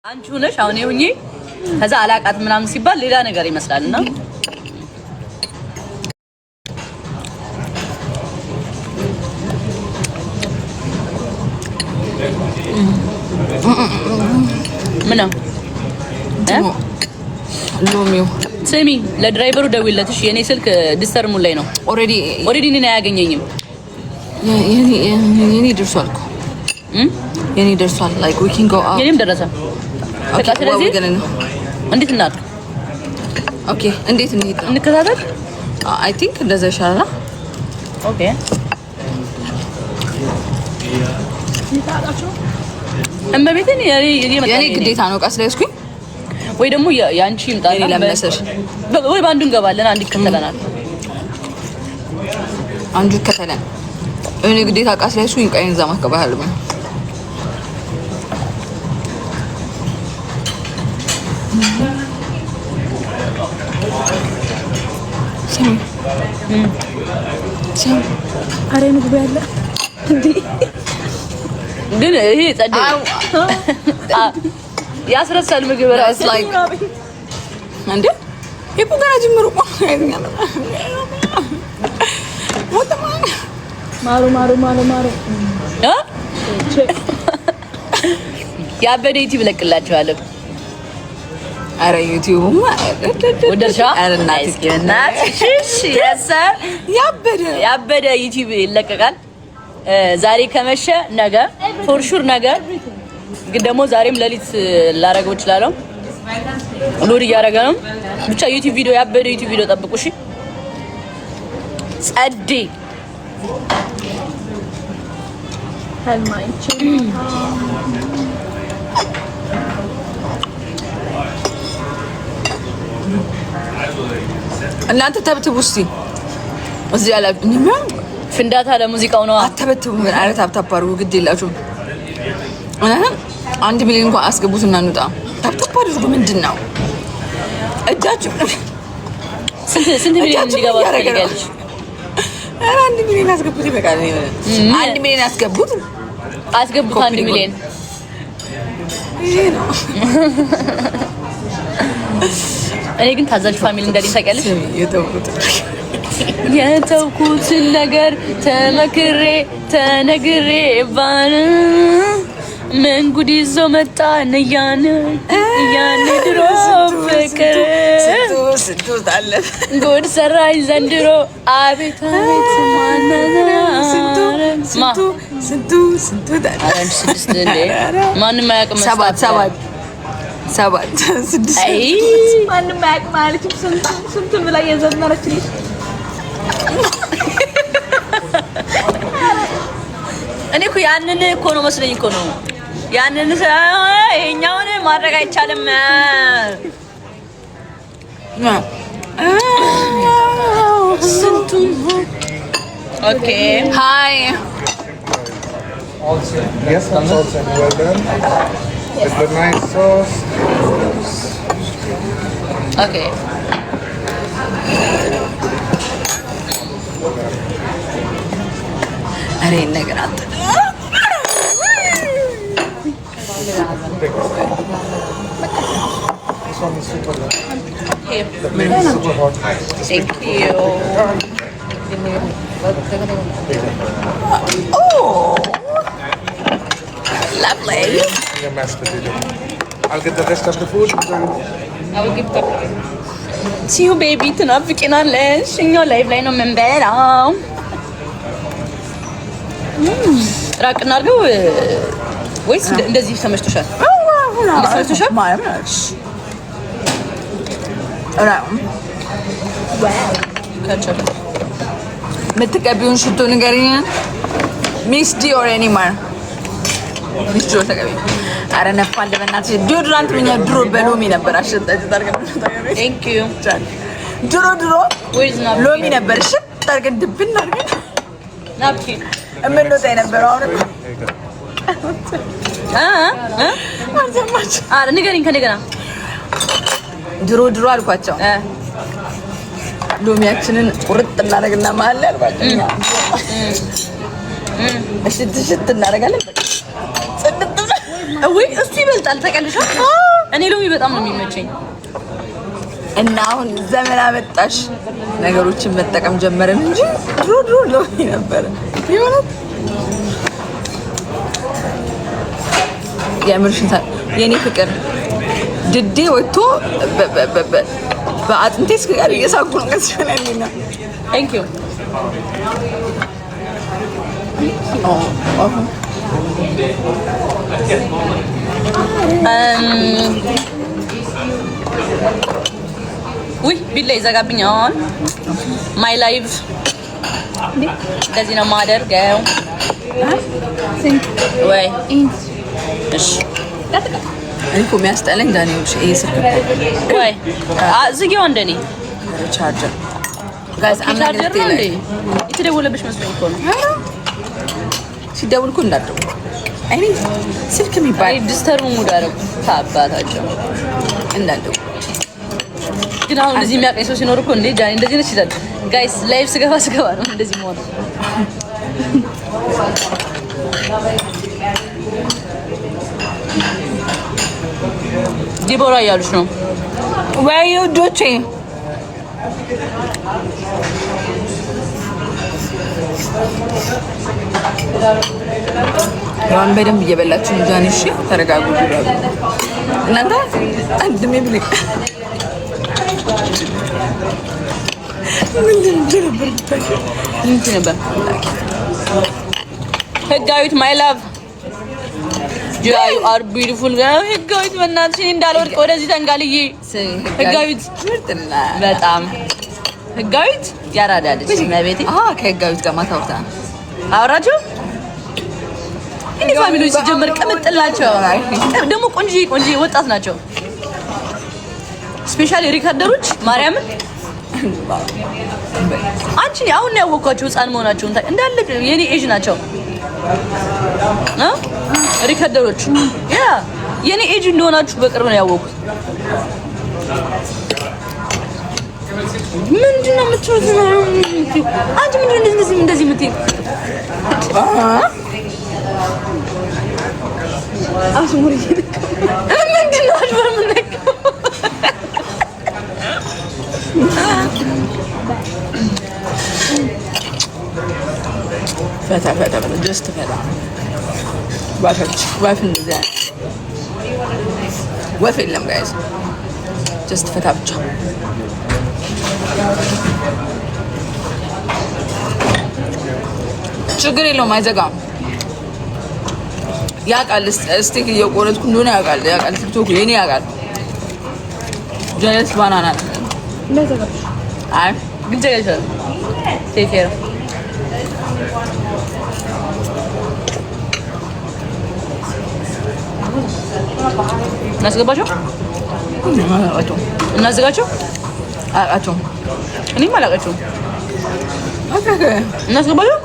አንቺ ሆነሽ አሁን ይሁኚ ከዛ አላቃት ምናምን ሲባል ሌላ ነገር ይመስላልና ምን ነው ሎሚው ስሚ ለድራይቨሩ ደውይለትሽ የኔ ስልክ ዲስተርሙ ላይ ነው ኦሬዲ እኔ አያገኘኝም የኔ ደርሷል እኮ የኔ ደርሷል like we can go out የኔም ደረሰ በቃ ስለዚህ እንዴት እናድርግ ኦኬ እንዴት እንከታተል I think እንደዛ ይሻላል ኦኬ እመቤቴን የኔ ግዴታ ነው ቃስ ላይ እስኩኝ ወይ ደግሞ ያንቺ ይምጣና ለምነሰሽ ወይ ባንዱ እንገባለን አንድ ይከተለናል አንዱ ይከተለን እኔ ግዴታ ቃስ ላይ እስኩኝ ቀይን ዛማ ከባህል ነው ሰም አሬ ምግብ ያለ እንዴ ግን ይሄ ጸዴ ያስረሳል ምግብ ራስ ላይክ እንዴ ይሄ ገና ጅምሩ ማሩ ያበደ ዩቲዩብ ለቅላችኋለሁ አረ ዩቲዩብ ወደሻ አረናት እሺ ያሰር ያበደ ዩቲዩብ ይለቀቃል ዛሬ ከመሸ ነገ ፎር ሹር ነገ ግን ደግሞ ዛሬም ለሊት ላረጋው ይችላልው ሎድ ያረጋ ነው ብቻ ዩቲዩብ ቪዲዮ ያበደ ዩቲዩብ ቪዲዮ ጠብቁ እሺ ጸዴ ሀልማንቺ እናንተ ተብትቡ እስቲ እዚህ ያለ ፍንዳታ ለሙዚቃው ነው አተበትቡ ምን አይነት አብታባሩ ግድ ይላችሁ አንድ ሚሊዮን እንኳን አስገቡትና እንውጣ ታብታባሩ ምንድነው እጃችሁ ስንት ሚሊዮን እንዲገባ ታደርጋለሽ አንድ ሚሊዮን አስገቡት ይበቃል አንድ ሚሊዮን አስገቡት አንድ ሚሊዮን ይሄ ነው እኔ ግን ታዛዥ ፋሚሊ እንደዚህ ታውቂያለሽ የተውኩት ነገር ተመክሬ ተነግሬ ባን ምን ጉድ ይዞ መጣ ነያን ድሮ ፍቅር ጉድ ሰራኝ ዘንድሮ አቤት ማናና ስንቱ አረን ስድስት እንደ ማንም አያውቅም ሰባት ስድስት አይ ማንም አያውቅም ማለት ስንት ብላ የዘመረችልሽ እኔ እኮ ያንን እኮ ነው መስለኝ እኮ ነው ያንን ይሄኛውን ማድረግ አይቻልም ስንቱ ኦኬ ሃይ yes also well done with the nice sauce okay अरे ነገር አጥቶ this one is super hot. Here. The plate is super hot. Thank you. Oh, lovely. your mashed potato. I'll get the rest of the food. I will give the See you baby ትናፍቂናለሽ እኛ ላይቭ ላይ ነው የምንበላው ራቅ እናድርገው ወይስ እንደዚህ ተመችቶሻል? ተመችቶሻል? ማርያምሽ ዋው ካቻለ ምትቀቢውን ሽቶ ንገሪኝ ሚስ ዲዮር ኤኒማር ሚስ ዲዮር ተቀቢ አረ ነፋል በእናትሽ ዲዮድራንት ምን ድሮ በሎሚ ነበር አሸጣጭ ታርገን ቴንክ ዩ ድሮ ሎሚ ነበር እሺ ታርገን ድብን አርገን ናፕኪን እምንወጣ የነበረው አሁን አረ ንገሪኝ ከነገና ድሮ አልኳቸው ሎሚያችንን ቁርጥ እናደርግና መሀል ላይ አልኳቸው እሺ ትሽት እናደርጋለን ጽድት ወይ እሱ ይበልጣል ታውቂያለሽ። እኔ ሎሚ በጣም ነው የሚመቸኝ። እና አሁን ዘመን አመጣሽ ነገሮችን መጠቀም ጀመረን እንጂ ድሮ ሎሚ ነበረ። ይሆናል የምርሽን የኔ ፍቅር ድዴ ወጥቶ በአጥንቴ እስከ እየሳኩ ነው ከስፈናልና ቴንክ ዩ ውይ ቢላ ይዘጋብኝ። አሁን ማይ ላይፍ እንደዚህ ነው የማደርገው። ወይ እሺ እኔ እኮ የሚያስጠላኝ ዳንኤል ይሄ ስልክ ወይ ዝጊው እንደኔ ቻርጀር ጋይስ ቻርጀር ነው እንዴ? የተደወለብሽ መስሎኝ እኮ ነው። ሲደውል እኮ እንዳትደውል አይኔ ስልክ የሚባል ዲስተርብ ሙድ አደረጉ ታባታቸው እንዳትደውል። ግን አሁን እንደዚህ የሚያውቀኝ ሰው ሲኖር እኮ እንዴ ዳኒ እንደዚህ ነች ይላል። ጋይስ ላይቭ ስገባ ነው እንደዚህ መሆን። ዲቦራ እያሉሽ ነው ወይ ውዶቼ? ያውን በደንብ እየበላችሁ ነው ጃኒ። እሺ ተረጋጉ እናንተ። አንድሜ ብለኝ ምንድን ነበር ህጋዊት ማይ ላቭ ዩ አር ቢዩቲፉል። ህጋዊት በእናትሽ እንዳልወድቅ ወደዚህ ተንጋልዬ። ህጋዊት በጣም ህጋዊት ያራዳለች ለቤቴ። ከህጋዊት ጋር ማታውታ አወራችሁ እንዴ? ፋሚሊዎች ሲጀመር ቅምጥል ናቸው ደግሞ ቆንጆ ወጣት ናቸው። ስፔሻሊ ሪካርደሮች ማርያምን አንቺ አሁን ነው ያወቅኳቸው ህፃን መሆናቸውን እንዳለ የኔ ኤጅ ናቸው ሪካርደሮች። ያ የኔ ኤጅ እንደሆናችሁ በቅርብ ነው ያወቅኩት። ምንድነው የምትሉት? አንቺ ምንድነው እንደዚህ የምትይ? አሽሙር ምንድነው አሽሙር የምነካው? ፈታ ጀስት ፈታ ዋፍ እንደዚያ ወፍ የለም ጋይዝ፣ ጀስት ፈታ ብቻ። ችግር የለውም አይዘጋም። ያውቃል ስቲክ እየቆረጥኩ እንደሆነ ያውቃል ቲክቶክ የኔ ያውቃል። ጀነስ ባናና አይ ግን ጀነስ ቴክ ኬር እናስገባቸው እናዘጋቸው። አላውቃቸውም እኔም አላውቃቸውም። እናስገባቸው